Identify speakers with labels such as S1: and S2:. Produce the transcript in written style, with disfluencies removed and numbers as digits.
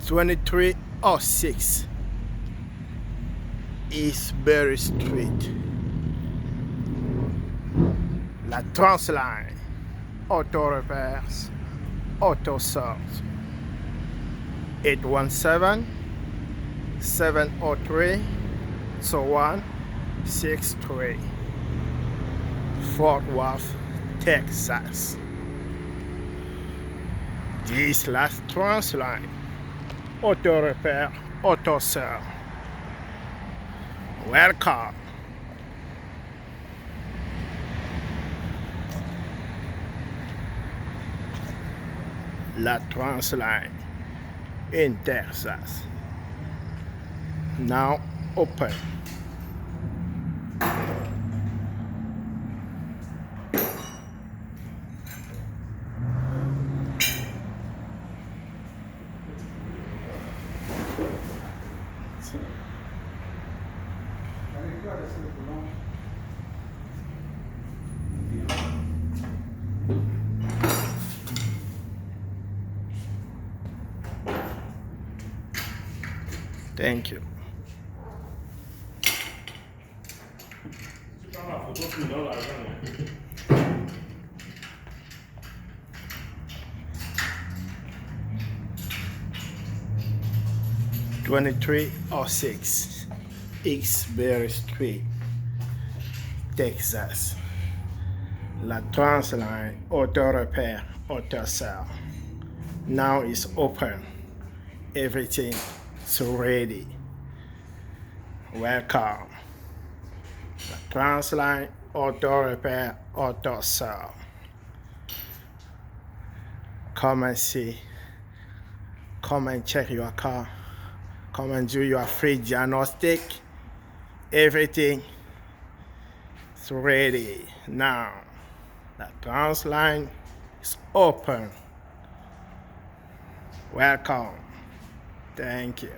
S1: 2306 East Berry Street. La Transline, Auto Repairs, Auto Service. 817-703-0163. Fort Worth, Texas. This last Transline, Auto Repair, Auto Service. Welcome. La Transline in Texas. Now open. Thank you. (2306) East Berry Street, Texas. La Transline Auto Repair, Auto Service. Now it's open. Everything is ready. Welcome. La Transline Auto Repair, Auto Service. Come and see. Come and check your car. Come and do your free diagnostic. Everything is ready now. The Transline is open. Welcome. Thank you.